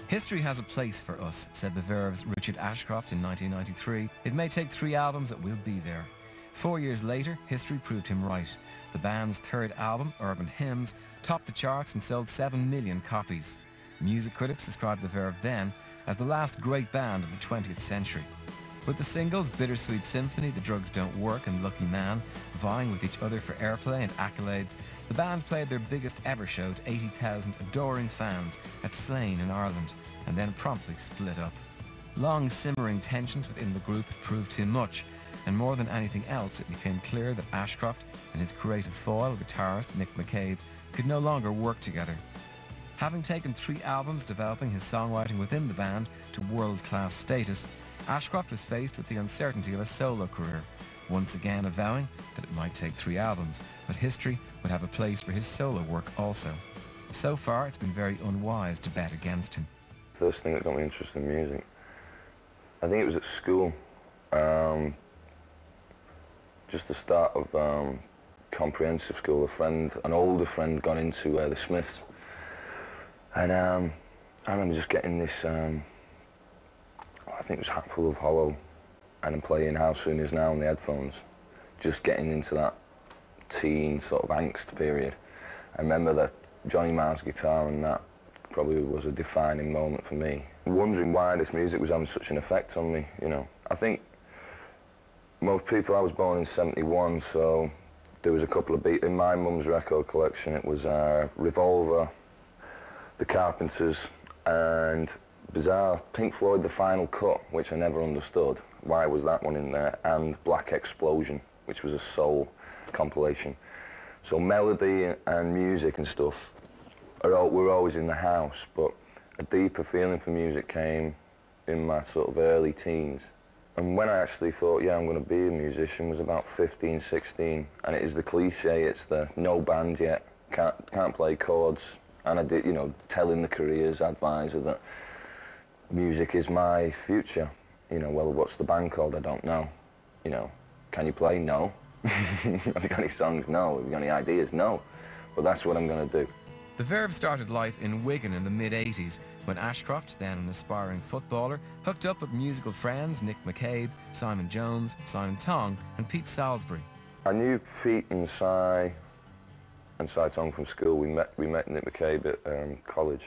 History has a place for us, said the Verve's Richard Ashcroft in 1993. It may take 3 albums, but we'll be there. 4 years later, history proved him right. The band's third album, Urban Hymns, topped the charts and sold 7 million copies. Music critics described the Verve then as the last great band of the 20th century. With the singles Bittersweet Symphony, The Drugs Don't Work and Lucky Man vying with each other for airplay and accolades, the band played their biggest ever show to 80,000 adoring fans at Slane in Ireland, and then promptly split up. Long simmering tensions within the group proved too much, and more than anything else, it became clear that Ashcroft and his creative foil, guitarist Nick McCabe, could no longer work together. Having taken 3 albums developing his songwriting within the band to world-class status, Ashcroft was faced with the uncertainty of a solo career, once again avowing that it might take 3 albums, but history would have a place for his solo work also. So far, it's been very unwise to bet against him. First thing that got me interested in music, I think it was at school. Just the start of comprehensive school. An older friend got into the Smiths, and I remember just getting this, I think it was Hatful of Hollow, and I'm playing How Soon Is Now on the headphones, just getting into that teen sort of angst period. I remember that Johnny Marr's guitar, and that probably was a defining moment for me. Wondering why this music was having such an effect on me, you know. I think most people, I was born in '71, so there was a couple of beats in my mum's record collection. It was Revolver, The Carpenters, and bizarre Pink Floyd, The Final Cut, which I never understood. Why was that one in there? And Black Explosion, which was a soul compilation. So melody and music and stuff were always in the house, but a deeper feeling for music came in my sort of early teens. And when I actually thought, yeah, I'm going to be a musician, was about 15, 16, and it is the cliche, it's the no band yet, can't play chords, and I did, you know, telling the careers advisor that music is my future. You know, well, what's the band called? I don't know. You know, can you play? No. Have you got any songs? No. Have you got any ideas? No. But that's what I'm going to do. The Verve started life in Wigan in the mid-80s, when Ashcroft, then an aspiring footballer, hooked up with musical friends Nick McCabe, Simon Jones, Simon Tong and Pete Salisbury. I knew Pete and Cy Tong from school. We met Nick McCabe at college.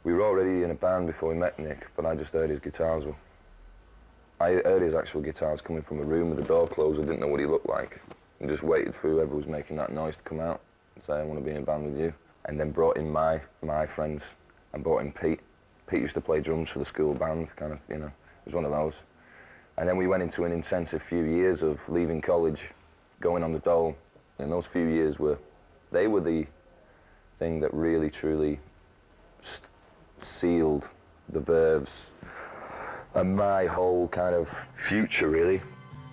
We were already in a band before we met Nick, but I just heard his guitars. I heard his actual guitars coming from a room with the door closed. I didn't know what he looked like, and just waited for whoever was making that noise to come out and say, I want to be in a band with you. And then brought in my friends, and brought in Pete. Pete used to play drums for the school band, kind of, you know, it was one of those. And then we went into an intensive few years of leaving college, going on the dole, and those few years were the thing that really, truly sealed the Verve's and my whole kind of future, really.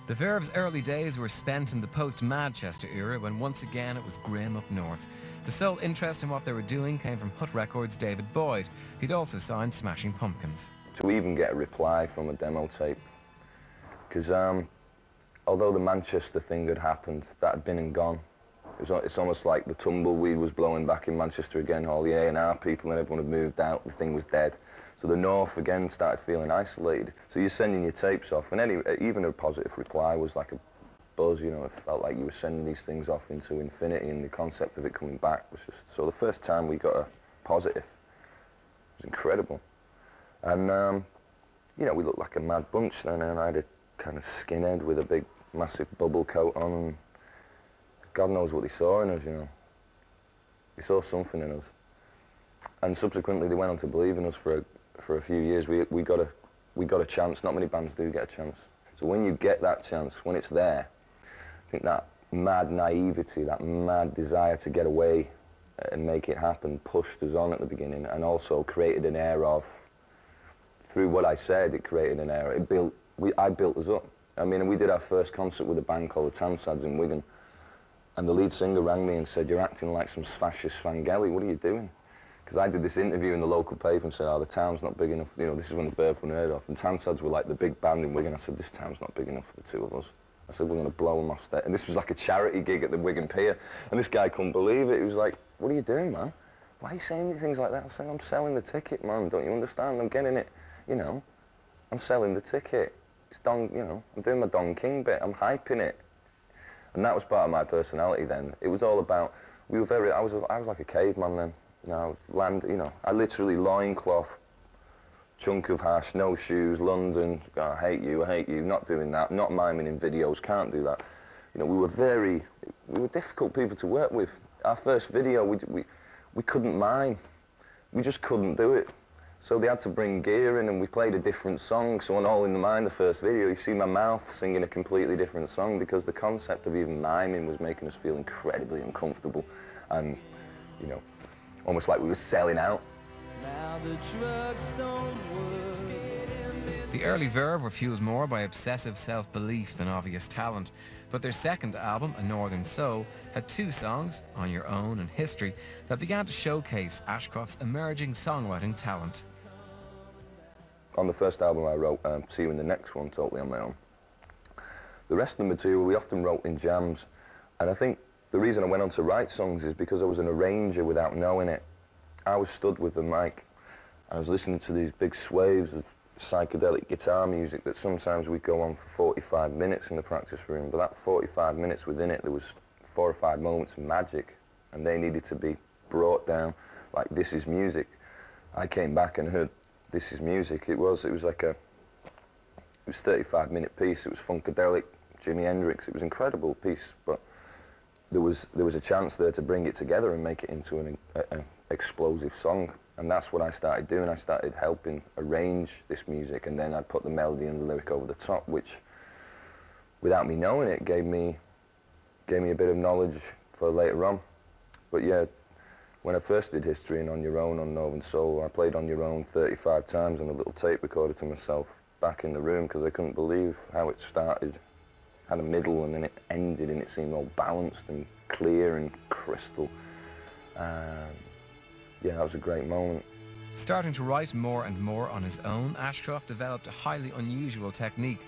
The Verve's early days were spent in the post-Manchester era, when once again it was grim up north. The sole interest in what they were doing came from Hut Records' David Boyd. He'd also signed Smashing Pumpkins. To even get a reply from a demo tape, because although the Manchester thing had happened, that had been and gone. It's almost like the tumbleweed was blowing back in Manchester again. All the A&R people and everyone had moved out. The thing was dead. So the North again started feeling isolated. So you're sending your tapes off, and even a positive reply was like a buzz. You know, it felt like you were sending these things off into infinity, and the concept of it coming back was just. So the first time we got a positive, it was incredible. And you know, we looked like a mad bunch then, and I had a kind of skinhead with a big, massive bubble coat on, and God knows what they saw in us, you know. They saw something in us. And subsequently they went on to believe in us for a few years. We got a chance. Not many bands do get a chance. So when you get that chance, when it's there, I think that mad naivety, that mad desire to get away and make it happen pushed us on at the beginning, and also created an air of, through what I said, it created an air. I built us up. I mean, we did our first concert with a band called the Tansads in Wigan, and the lead singer rang me and said, "You're acting like some fascist Svangeli, what are you doing?" Because I did this interview in the local paper and said, "Oh, the town's not big enough, you know, this is when the Verve were heard of." And Tansads were like the big band in Wigan. I said, "This town's not big enough for the two of us." I said, "We're going to blow them off stage." And this was like a charity gig at the Wigan Pier. And this guy couldn't believe it. He was like, "What are you doing, man? why are you saying things like that? I said, I'm selling the ticket, man, don't you understand? I'm getting it, you know, I'm selling the ticket. It's Don, you know, I'm doing my Don King bit, I'm hyping it. And that was part of my personality then. It was all about, I was like a caveman then. You know, I literally loincloth, chunk of hash, no shoes, London, oh, I hate you, not doing that, not miming in videos, can't do that. You know, we were difficult people to work with. Our first video, we couldn't mime. We just couldn't do it. So they had to bring gear in and we played a different song. So on All in the Mind, the first video, you see my mouth singing a completely different song because the concept of even miming was making us feel incredibly uncomfortable and, you know, almost like we were selling out. Now the drugs don't work. The early Verve were fueled more by obsessive self-belief than obvious talent, but their second album, A Northern Soul, had 2 songs, On Your Own and History, that began to showcase Ashcroft's emerging songwriting talent. On the first album I wrote See You in the Next One, totally on my own. The rest of the material we often wrote in jams, and I think the reason I went on to write songs is because I was an arranger without knowing it. I was stood with the mic, I was listening to these big swaves of psychedelic guitar music that sometimes we'd go on for 45 minutes in the practice room, but that 45 minutes within it, there was 4 or 5 moments of magic, and they needed to be brought down like This Is Music. I came back and heard This Is Music. It was like a 35-minute piece. It was funkadelic, Jimi Hendrix. It was an incredible piece, but there was a chance there to bring it together and make it into an explosive song. And that's what I started doing. I started helping arrange this music, and then I'd put the melody and the lyric over the top, which, without me knowing it, gave me a bit of knowledge for later on. But yeah, when I first did History and On Your Own on Northern Soul, I played On Your Own 35 times on a little tape recorder to myself back in the room because I couldn't believe how it started. Had a middle and then it ended and it seemed all balanced and clear and crystal. Yeah, that was a great moment. Starting to write more and more on his own, Ashcroft developed a highly unusual technique